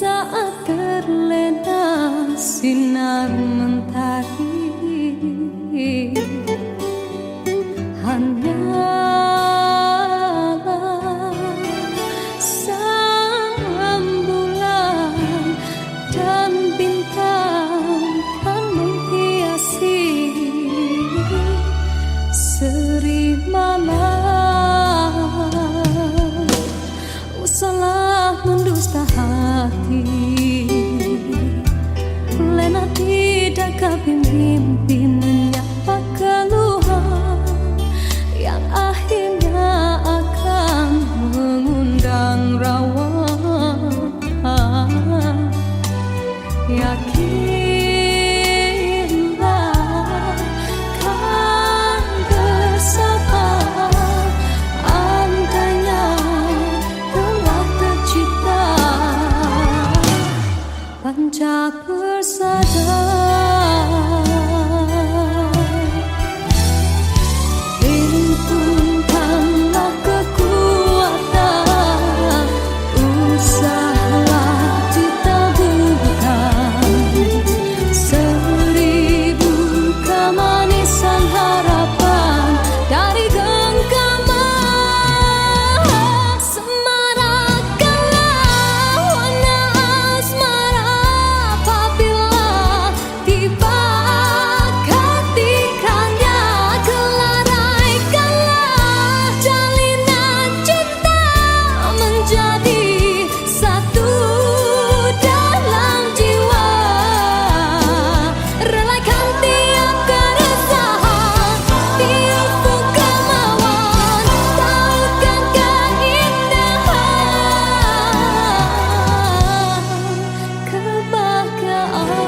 saat terlena sinar mentari. Hanyalah sang bulan dan bintang kan menghiasi seri malam. Usahlah mendusta hati, lena tidak mimpi menyapa keluhan yang akhirnya akan mengundang rawa. Yakinlah kan bersabar, andainya telah tercipta panca persada. Himpunkanlah kekuatan, usahalah ditaburkan seribu kemanisan harapan dari genggaman. Semarakkanlah warna asmara apabila tiba ketikanya. Kelaraikanlah jalinan cinta menjadi satu dalam jiwa. Relakan tiap keresahan, tiupku kemauan, tautkan keindahan kebahagiaan.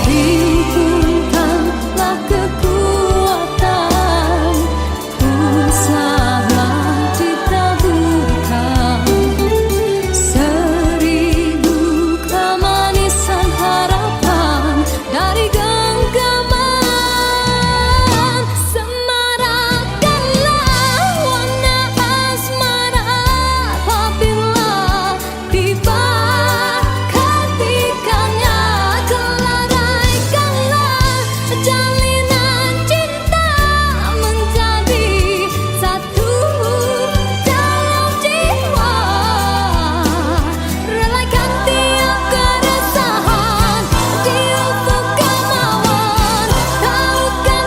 Himpunkanlah kekuatan, usahalah ditaburkan seribu kemanisan harapan dari genggaman. Semarakkanlah warna asmara apabila tiba ketikanya. Kelaraikanlah jalinan cinta menjadi satu dalam jiwa. Relakan tiap keresahan, tiupku kemauan, tautkan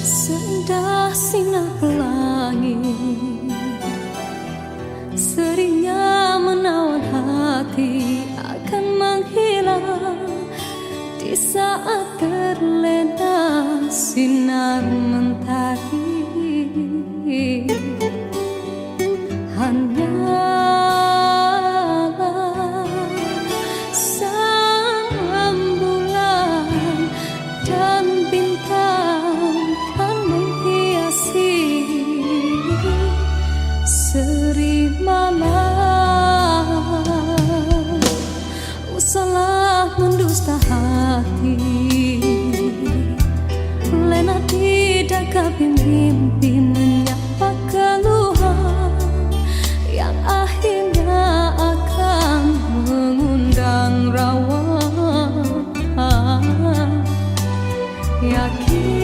sendah sinar pelangi seringnya menawan hati akan menghilang di sinar mentari hanyalah sang rembulan dan bintang kan menghiasi seri malam. Salah mendusta hati, lena tidak kami mimpi menyapa keluhan yang akhirnya akan mengundang rawa. Yakinlah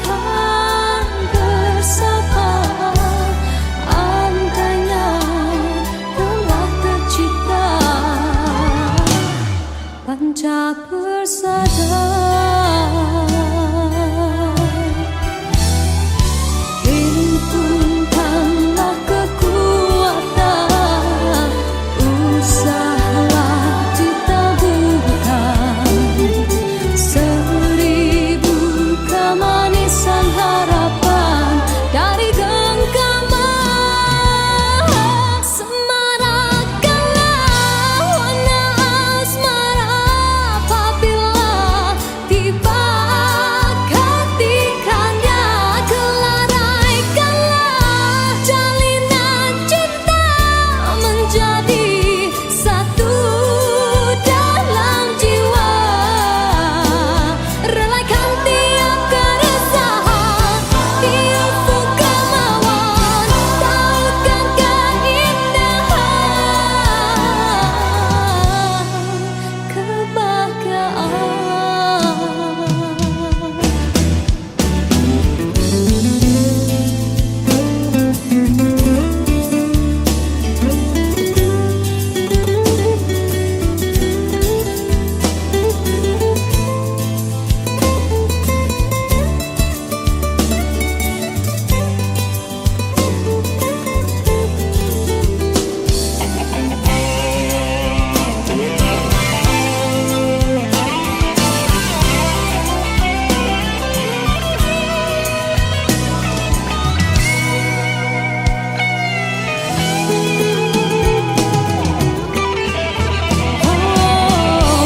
kan bersama, andainya telah tercipta panca persada. Himpunkanlah kekuatan, usahalah ditaburkan seribu kemanisan harapan dari genggaman. Semarakkanlah warna asmara apabila tiba ketikanya. Kelaraikanlah jalinan cinta menjadi satu dalam jiwa. Relaikan tiap keresahan di ufuk kemauan, tautkan keindahan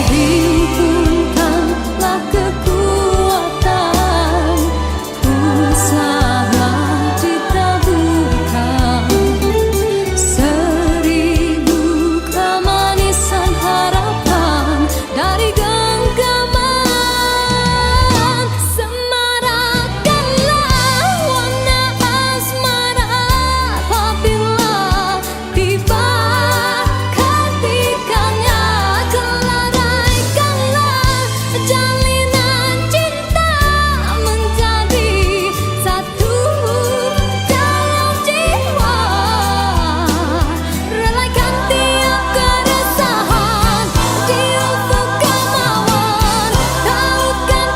himpunkanlah kekuatan, usahalah ditaburkan seribu kemanisan harapan dari genggaman. Semarakkanlah warna asmara apabila tiba ketikanya. Kelaraikanlah jalinan cinta menjadi satu dalam jiwa. Relaikan tiap keresahan di ufuk kemauan, tautkan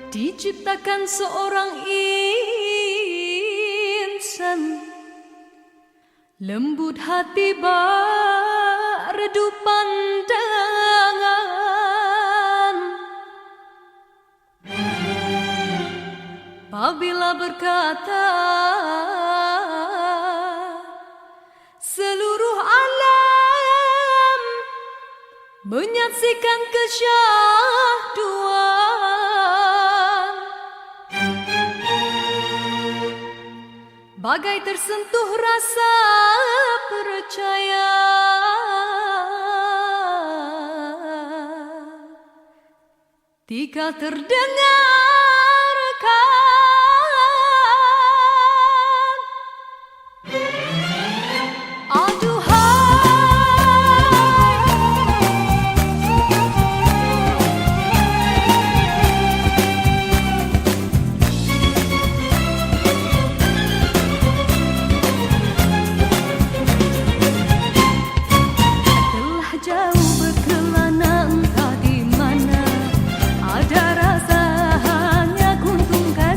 diciptakan seorang insan lembut hati redup pandangan. Apabila berkata seluruh alam menyaksikan kesyahduan. bagai tersentuh rasa percaya. Tika terdengarkan, telah jauh berkelana entah di mana, ada rasa hanya kuntung kasih.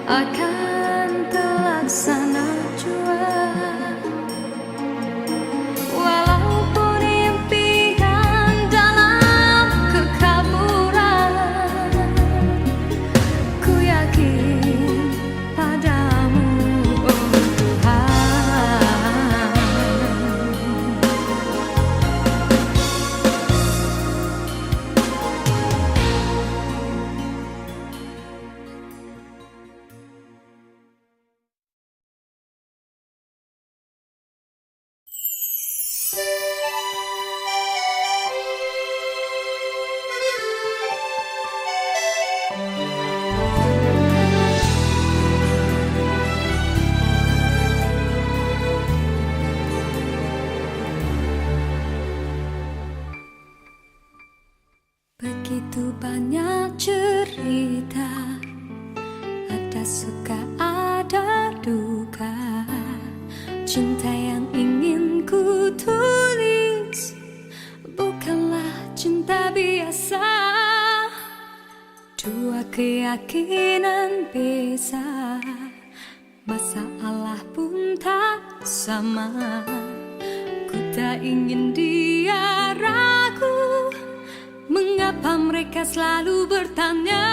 akan terlaksana jua. Walaupun impian dalam kekaburan, ku yakin padamu, oh Tuhan. Begitu banyak cerita, ada suka ada duka. Cinta yang ingin ku tulis bukanlah cinta biasa. Dua keyakinan beza, masalah pun tak sama. Ku tak ingin dia ragu, mengapa mereka selalu bertanya.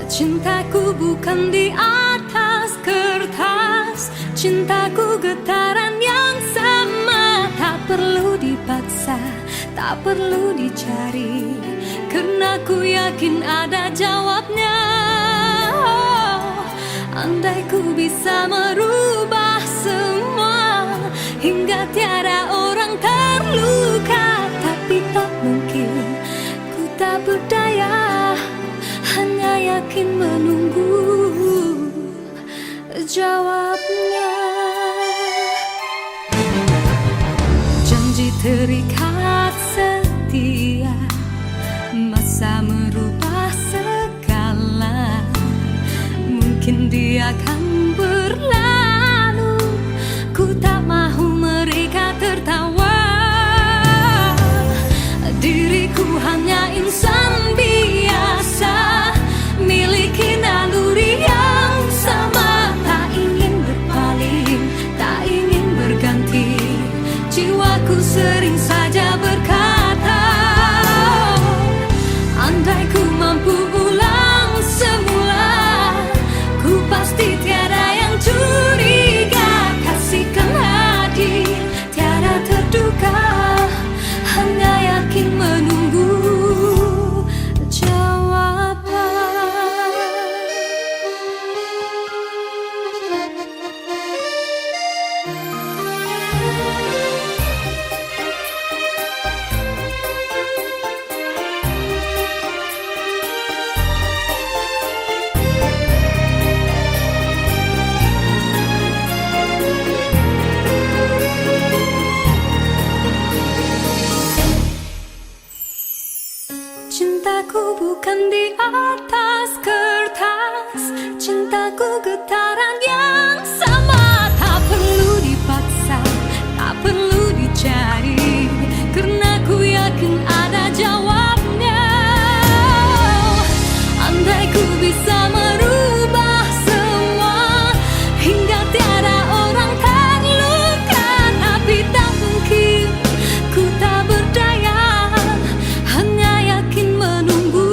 Cintaku bukan di atas kertas, cintaku getaran yang sama. Tak perlu dipaksa, tak perlu dicari, karena ku yakin ada jawabnya. Oh, andai ku bisa merubah semua hingga tiada orang terluka, tapi tak mungkin, ku tak berdaya, hanya yakin menunggu jawabnya. Janji terikat setia, masa merubah segala. Mungkin dia akan berlalu, ku tak mahu mereka tertawa. Diriku hanya insan biasa, miliki naluri yang sama. Tak ingin berpaling, tak ingin berganti, jiwaku sering saja berkata, andai ku mampu ulang semula, ku pasti tiada yang curiga. Kasihkan hadir, tiada terduga, hanya yakin menunggu jawaban. Cintaku bukan di atas kertas, cintaku getaran yang sama. Tak perlu dipaksa, tak perlu dicari, karena ku yakin ada jawabnya. Andai ku bisa merubah semua hingga tiada orang terluka, tapi tak mungkin, ku tak berdaya, hanya yakin menunggu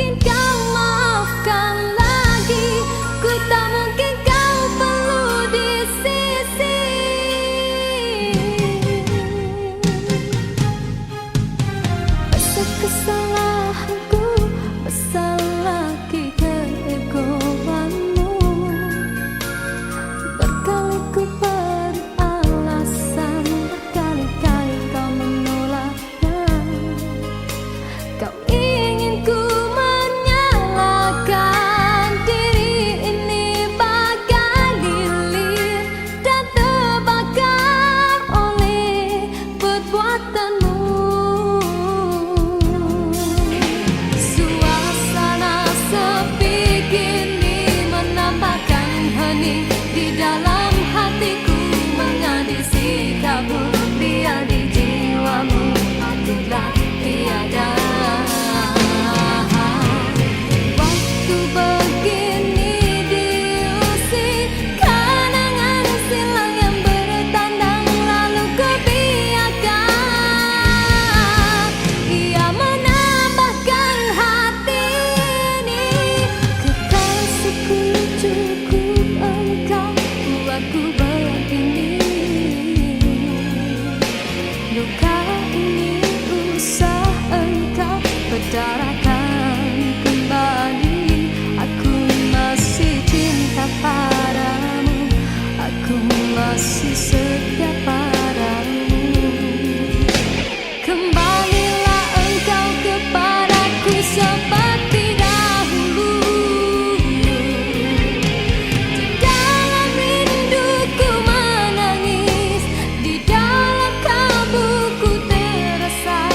mungkin kau maafkan lagi, ku tak mungkin kau perlu di sisi. Besar kesalahanku, besar lagi keegoanmu. Berkali ku beri alasan, berkali-kali kau menolaknya. Kau ingin ku menyalahkan diri ini bagai lilin dan terbakar oleh perbuatanmu. Suasana sepi kini menambahkan hening di dalam hatiku, mengadi sikapmu, biar di jiwamu akulah tiada. Waktu begini diusik kenangan silam yang bertandang, lalu kebiarkan ia menambahkan hati ini. Kekasihku, cukup engkau buatku begini. Luka ini usah engkau berdarakan kembali. Aku masih cinta padamu, aku masih setia padamu. Kembalilah engkau kepadaku seperti dahulu. Di dalam rinduku menangis, di dalam kalbuku terasa,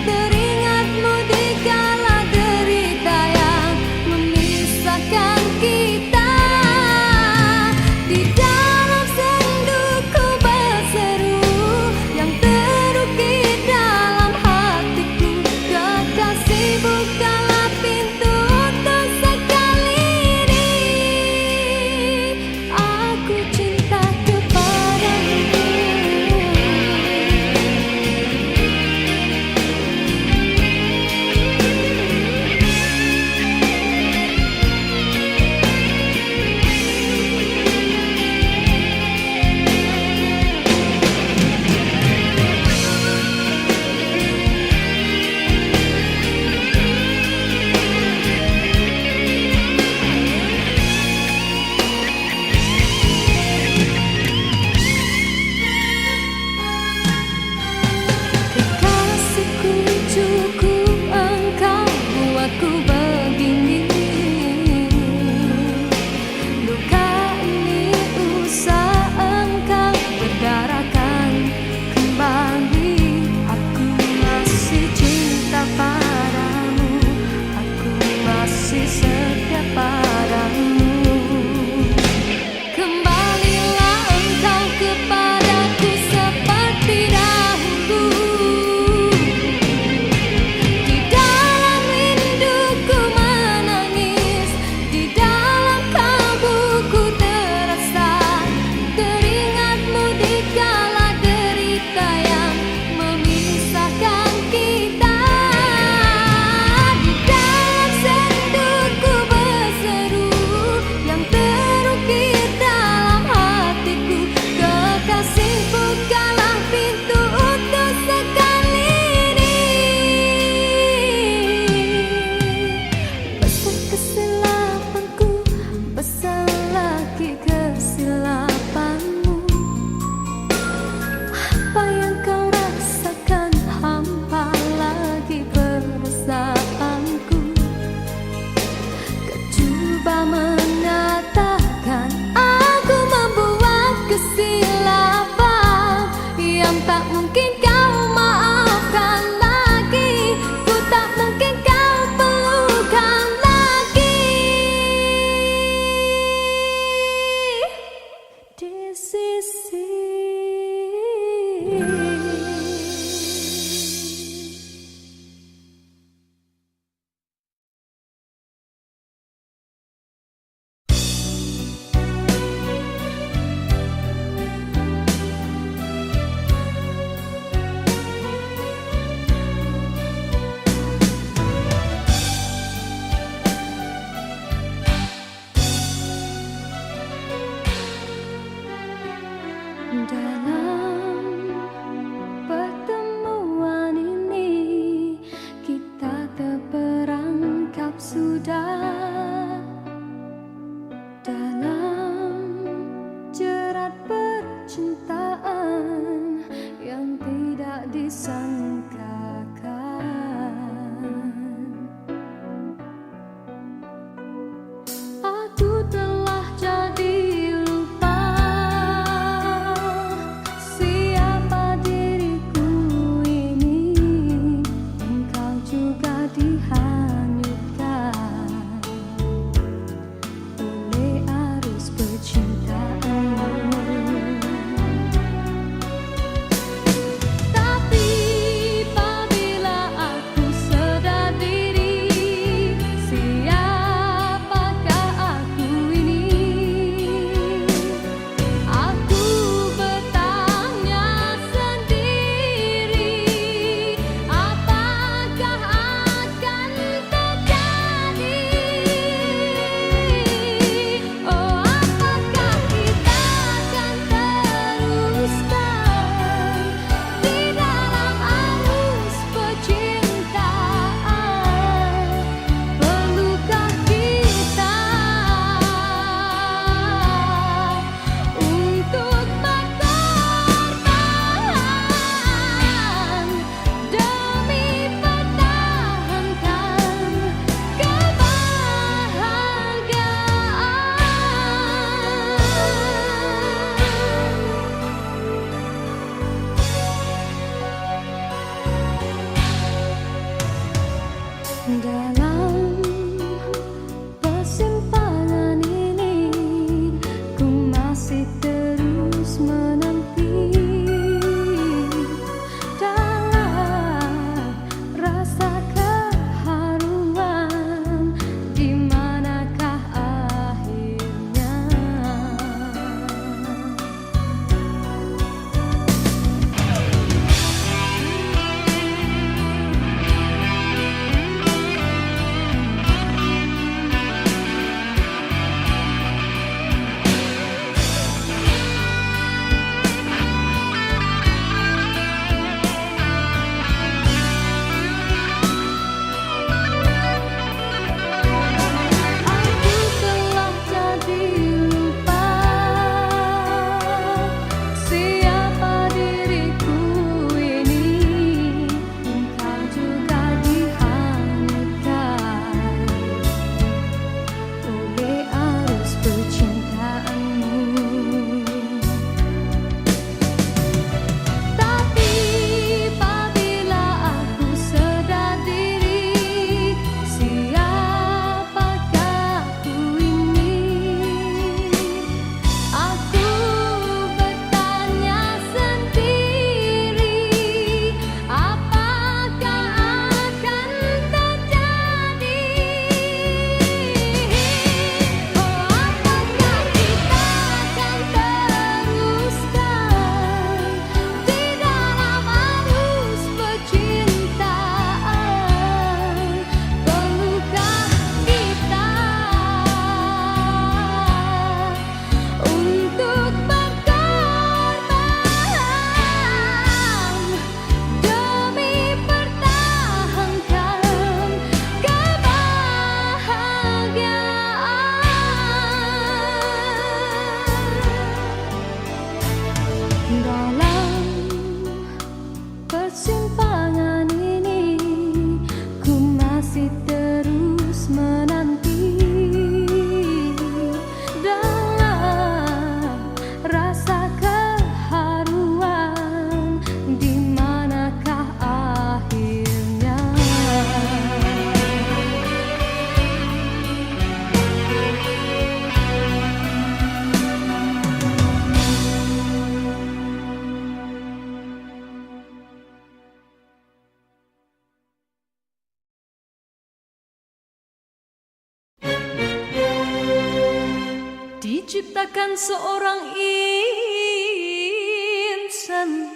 teringatmu di kala derita yang memisahkan kita. Di dalam senduku berseru yang terukir dalam hatiku, kekasih bukalah pintu untuk sekali ini. Aku cinta kepadamu. Kekasihku, cukup engkau buatku begini. Luka ini usah engkau berdarakan kembali. Aku masih cinta padamu, aku masih setia padamu. Kembalilah engkau kepadaku seperti dahulu. Di dalam rinduku menangis, di dalam kalbuku terasa, teringatmu di kala derita yang memisahkan kita. Di dalam senduku sudah dalam jerat percintaan yang tidak disangkakan. Aku telah jadi lupa siapa diriku ini. Engkau juga dihanyutkan oleh arus percintaan. Tapi apabila aku sedar diri, siapakah aku ini? Aku bertanya sendiri, apakah akan terjadi? Oh, apakah kita akan teruskan di dalam arus percintaan? Perlukah kita untuk berkorban demi pertahankan kebahagiaan? Dalam persimpangan ini, ku masih terus menanti dalam rasa keharuan. Di manakah akhirnya? Aku telah jadi lupa siapa diriku ini. Engkau juga dihanyutkan oleh arus percintaanmu. Tapi apabila aku sedar diri, siapakah aku ini? Aku bertanya sendiri, apakah akan terjadi? Oh, apakah kita akan teruskan di dalam arus percintaan? Perlukah kita untuk berkorban demi pertahankan kebahagiaan? Dalam persimpangan ini, ku masih terus menanti dalam rasa keharuan. Di manakah akhirnya? Diciptakan seorang insan,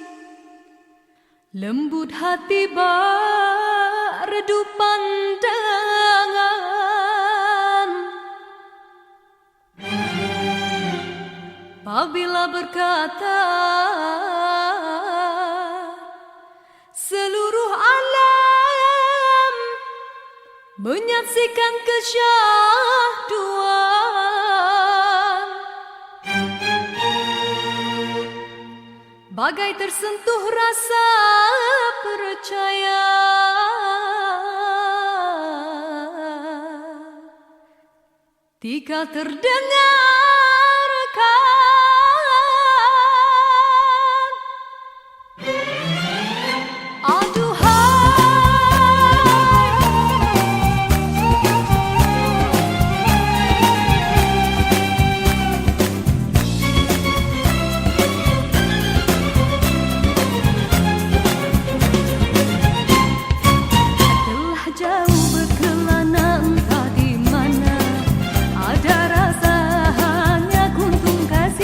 lembut hati bak redup pandangan. Apabila berkata, seluruh alam menyaksikan kesyahduan, bagai tersentuh rasa percaya. Tika terdengarkan, telah jauh berkelana entah di mana, ada rasa hanya kuntung kasih.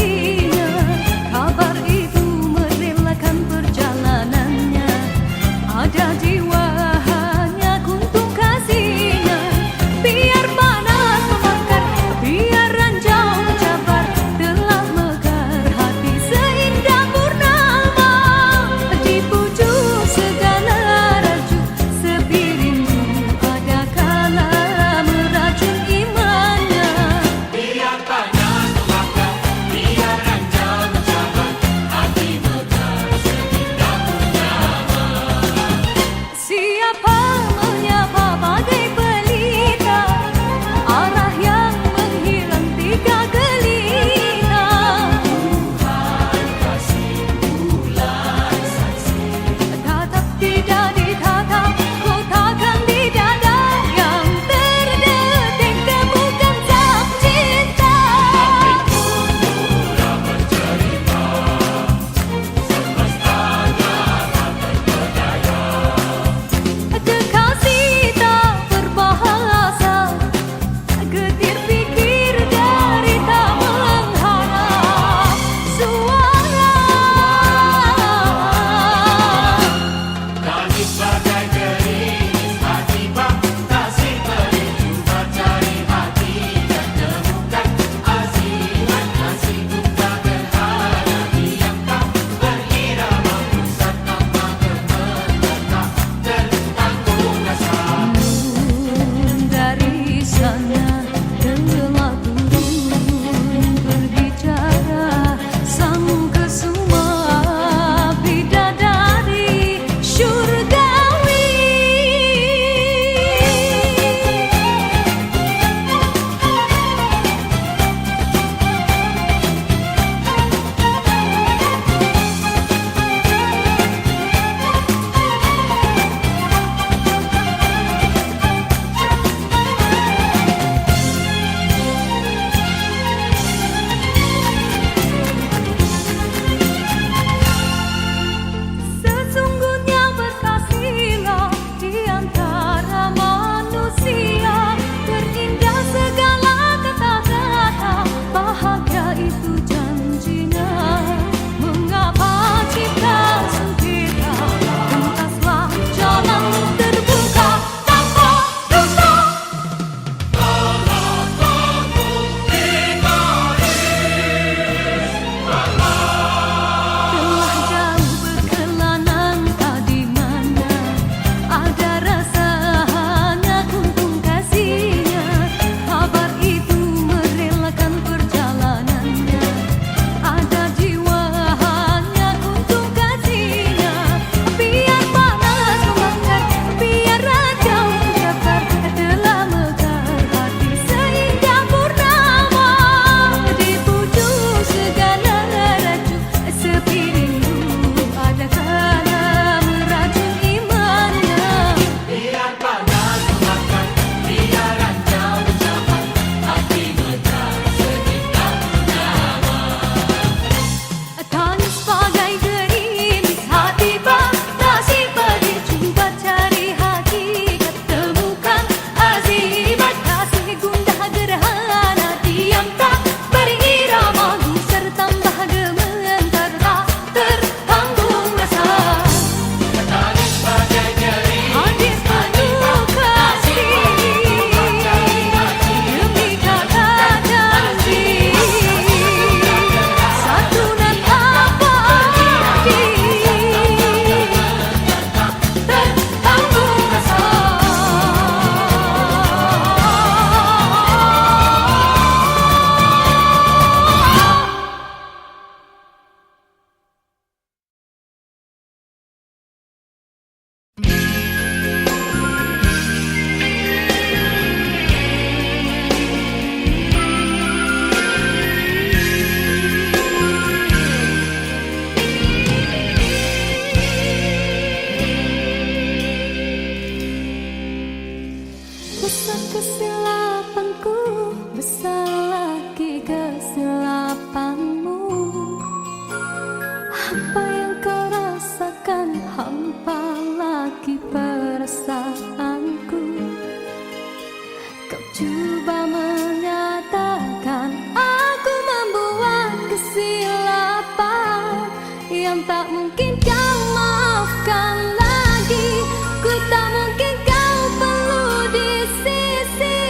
coba menyatakan aku membuat kesilapan yang tak mungkin kau maafkan lagi. Ku tak mungkin kau perlu di sisi.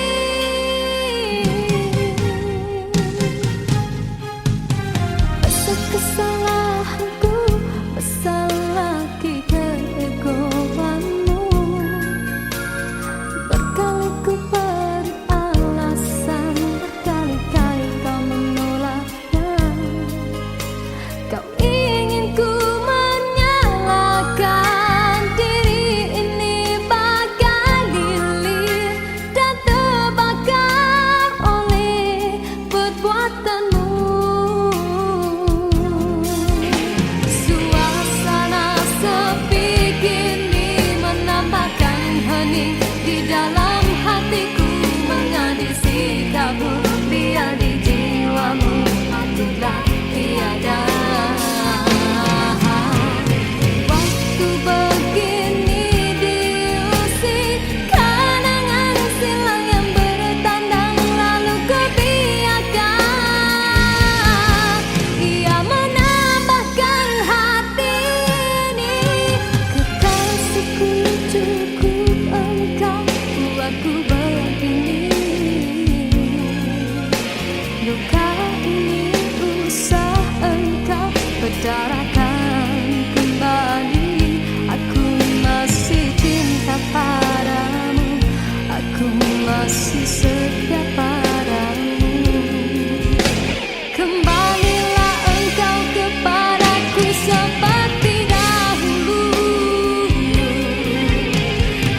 Besar kesalahanku, besar lagi keegoanmu. Berkali ku beri alasan, berkali-kali kau menolaknya. Kau ingin ku menyalahkan diri ini bagai lilin dan terbakar oleh perbuatanmu. Suasana sepi kini menambahkan hening di dalam hatiku, mengadi sikapmu biar di jiwamu matilah tiada. Waktu begini diusik kenangan silam yang bertandang, lalu ku biarkan ia menambahkan hati ini. Kekasihku, cukup engkau buatku begini. Luka ini usah engkau berdarakan kembali. Aku masih cinta padamu, aku masih setia padamu. Kembalilah engkau kepadaku seperti dahulu.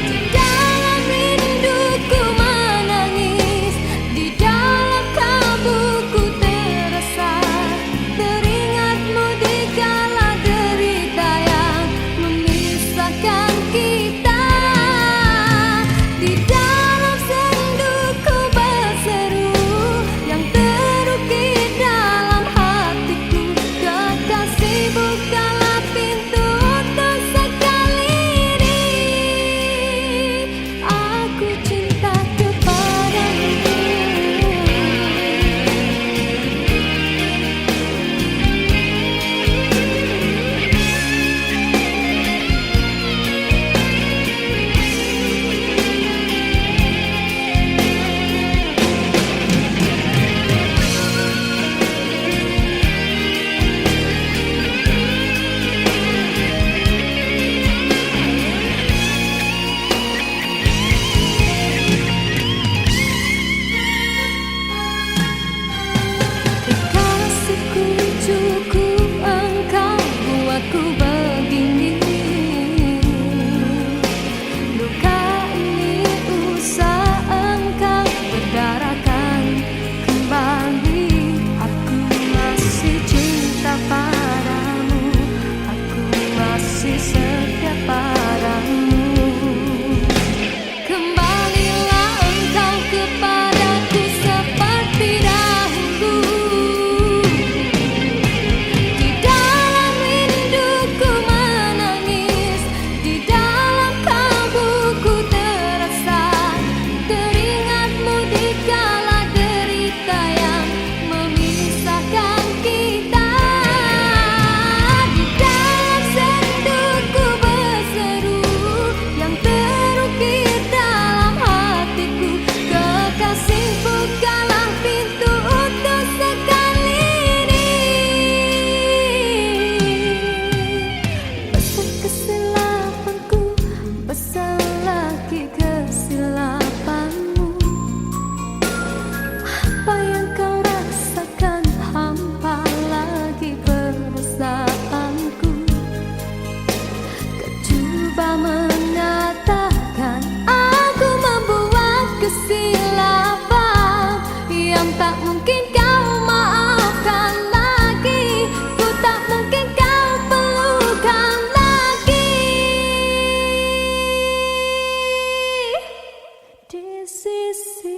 Di dalam rinduku menangis, di dalam kalbuku terasa, teringatmu di kala derita yang memisahkan kita. Di dalam senduku berseru yang terukir dalam hatiku, kekasih bukalah pintu untuk sekali ini. Aku cinta kepadamu. Kekasihku, cukup engkau buatku begini. Luka ini usah engkau berdarakan kembali. Aku masih cinta padamu, aku masih setia padamu. Kembalilah engkau kepadaku seperti dahulu. Di dalam rinduku menangis, di dalam kalbuku terasa, teringatmu di kala derita yang memisahkan kita. Di dalam senduku berseru yang terukir dalam hatiku, kekasih bukalah pintu untuk sekali ini. Besar kesilapanku, besar lagi kesilapanmu. Apa yang kau rasakan, hampa lagi perasaanku. Kau coba menyatakan aku membuat kesilapan yang tak mungkin kau maafkan lagi. Ku tak mungkin kau perlukan lagi di sisi.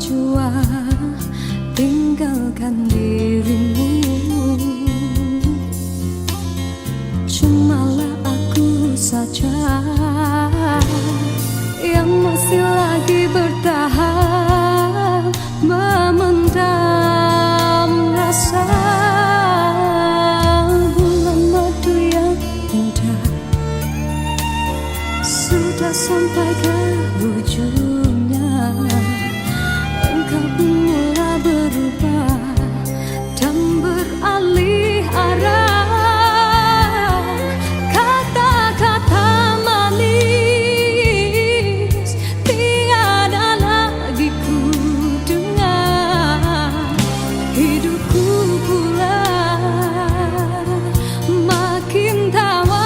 jua tinggalkan dirimu. Cumalah aku saja yang masih lagi bertahan memendam rasa. Bulan madu yang indah sudah sampai ke ujungnya. Engkau pun mulai berubah dan beralih arah. Kata-kata manis tiada lagi ku dengar. Hidupku pula makin tawar.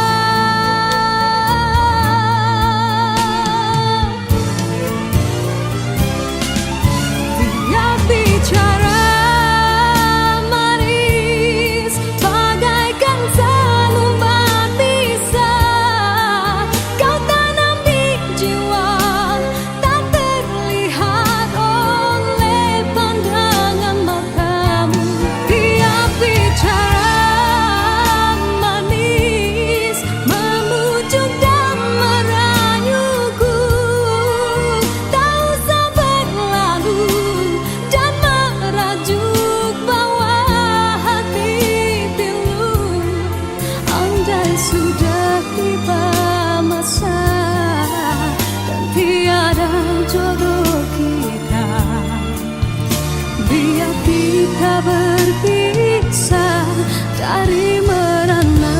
Sudah tiba masa dan tiada jodoh kita. Biar kita berpisah dari merana.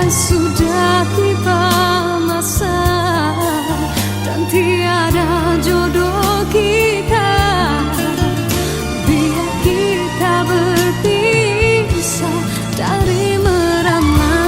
Sudah tiba masa dan tiada jodoh kita. Biar kita berpisah dari merana.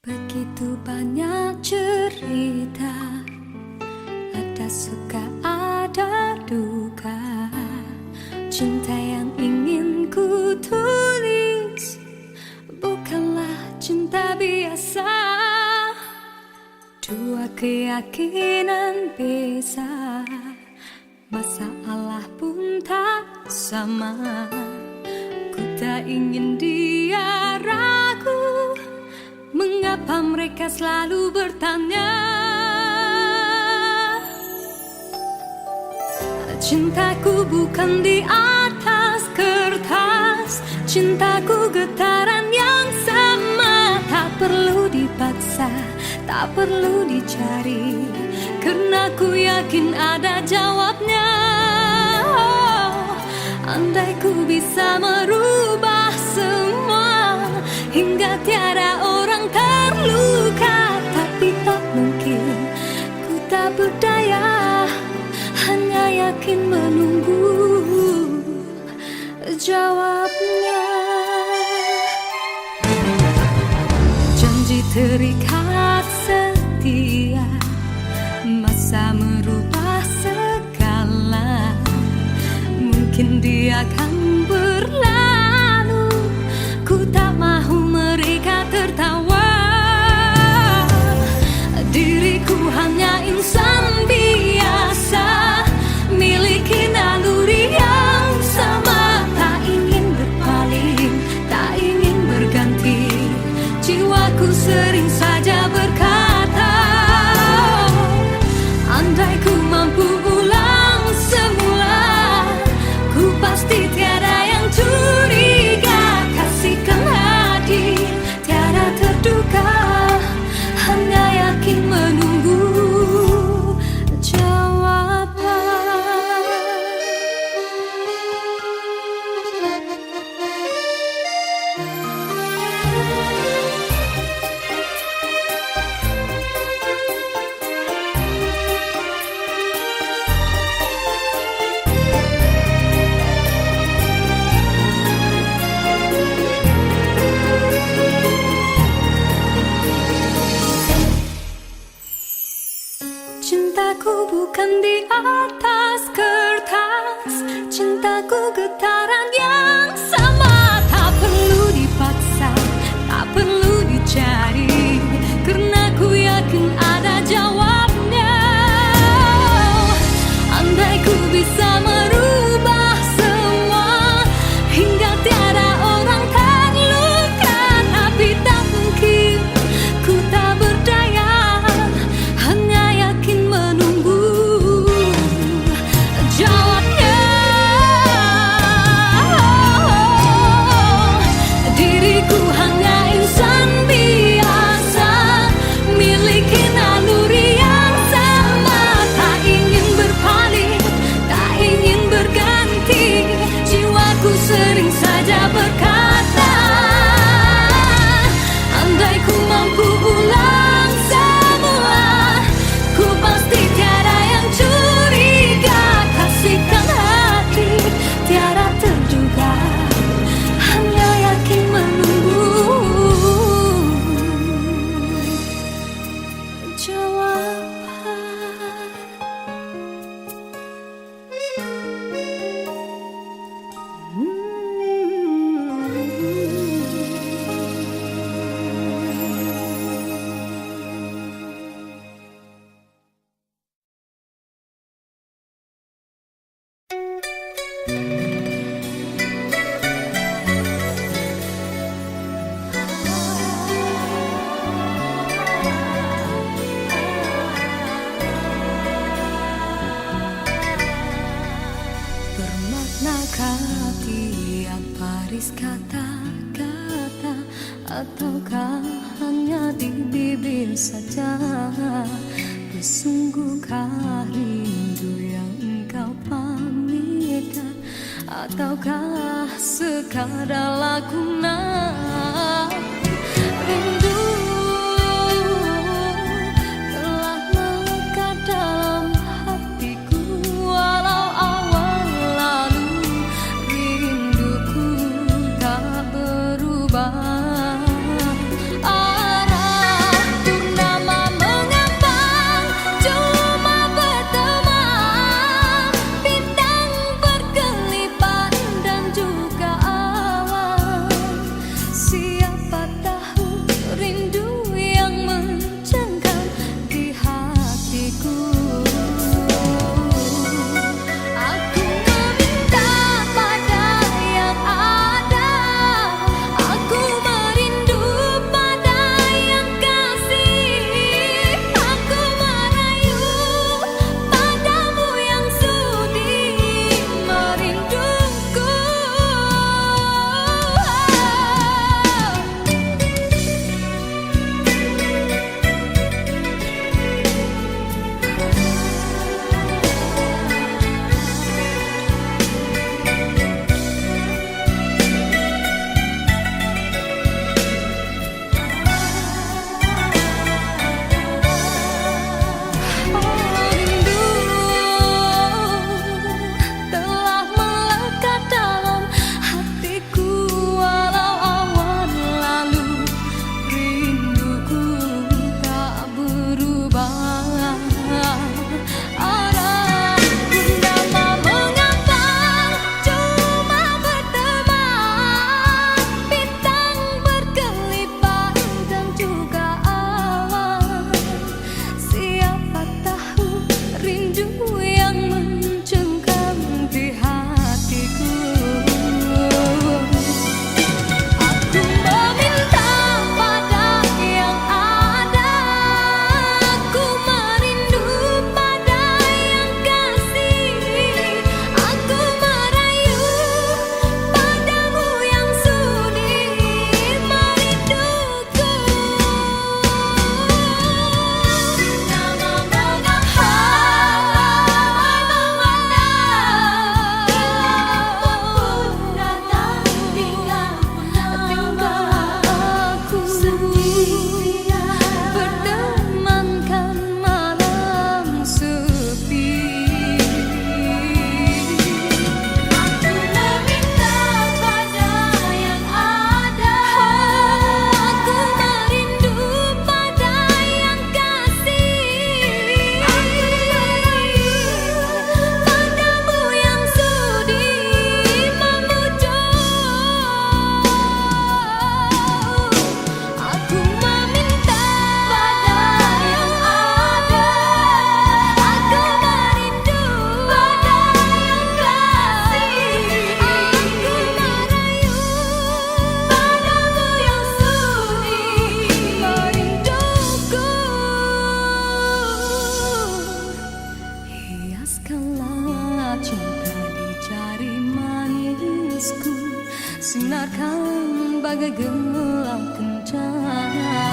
Begitu banyak cerita, ada suka ada duka. Cinta yang ingin ku tulis bukanlah cinta biasa. Dua keyakinan beza, masalah pun tak sama. Ku tak ingin dia ragu Mengapa mereka selalu bertanya? Cintaku bukan di atas kertas, cintaku getaran yang sama. Tak perlu dipaksa, tak perlu dicari, karena ku yakin ada jawabnya. Andai ku bisa merubah semua, hingga tiada orang terluka, tapi tak mungkin, ku tak berdaya, hanya yakin menunggu jawabnya. Janji terikat setia, masa merubah segala. Mungkin dia akan berlalu, ku tak mahu mereka tertawa. Diriku hanya insan biasa, miliki naluri yang sama. Tak ingin berpaling, tak ingin berganti, jiwaku sering saja berkata, andai ku mampu ulang semula, ku pasti tiada yang curiga. Kasihkan hati, tiada terduga, hanya yakin menunggu jawaban. Cintaku bukan di atas kertas, cintaku getaran yang sama. Tak perlu dipaksa, tak perlu dicari, karena ku yakin ada jawabnya. Andai ku bisa merubah semua, hingga tiada orang terluka, tapi tak mungkin, ku tak berdaya, hanya yakin menunggu jawabnya. Diriku hanya insan biasa, miliki naluri yang sama. Tak ingin berpaling, tak ingin berganti, jiwaku sering saja berkata, andai ku mampu ulang semua, ku pasti tiada yang curiga. Kasihkan hati, tiada terduga, hanya yakin menunggu jawaban. Bermaknakah tiap baris kata-kata, ataukah hanya di bibir saja? Bersungguhkah rindu yang engkau pamitkan, ataukah sekadar lakonan? Rindu telah melekat dalam hatiku, walau awal lalu rinduku tak berubah. Arah purnama mengambang, cuma berteman, bintang berkelipat dan juga awan. cinta di jari manisku, sinarkan bagai gelang kencana.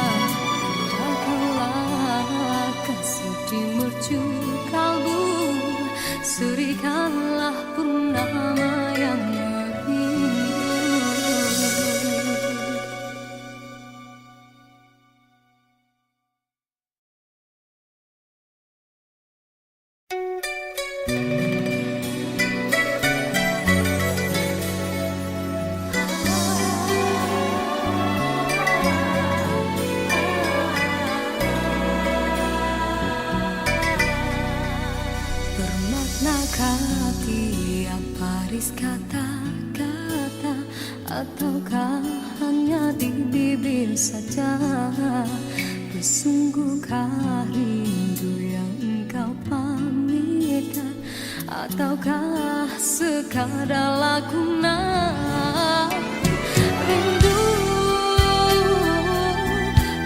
Jagalah kasih di mercu kalbu, serikanlah purnama yang merindu. Bermaknakah tiap baris kata-kata, ataukah hanya di bibir saja? Bersungguhkah rindu yang engkau pamitkan, ataukah sekadar lakonan? Rindu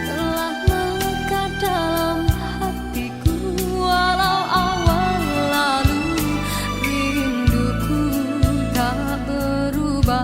telah melekat dalam hatiku, walau awal lalu rinduku tak berubah.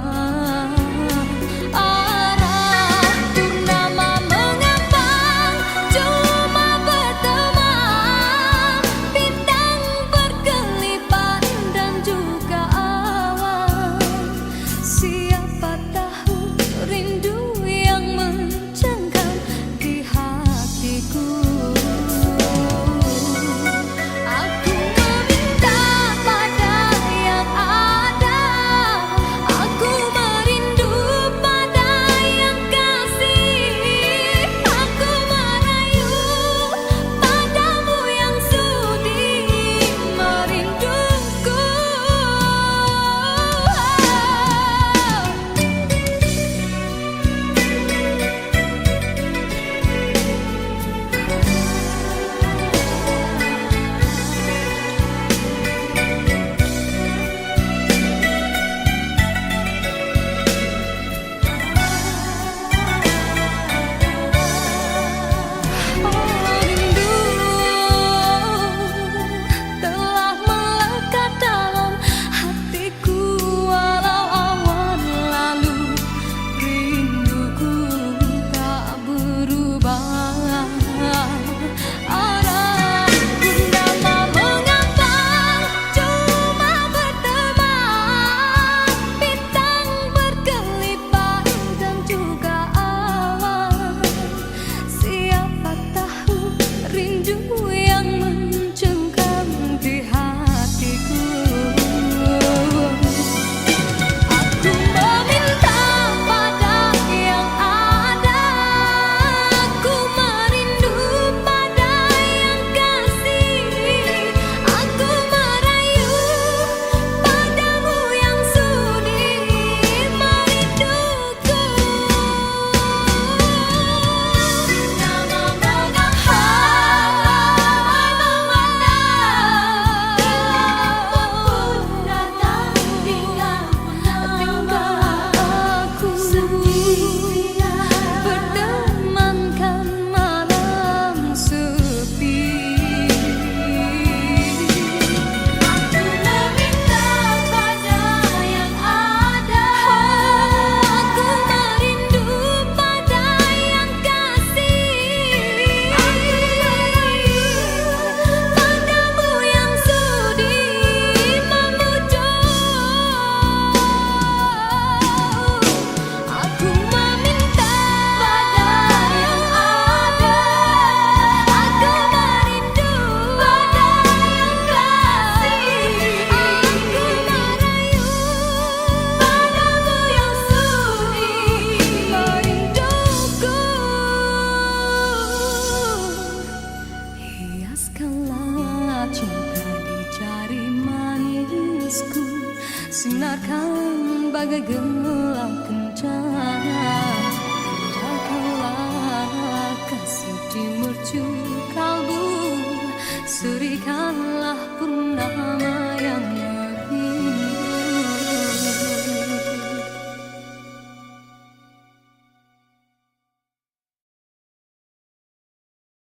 Sinarkan bagai gelang kencana.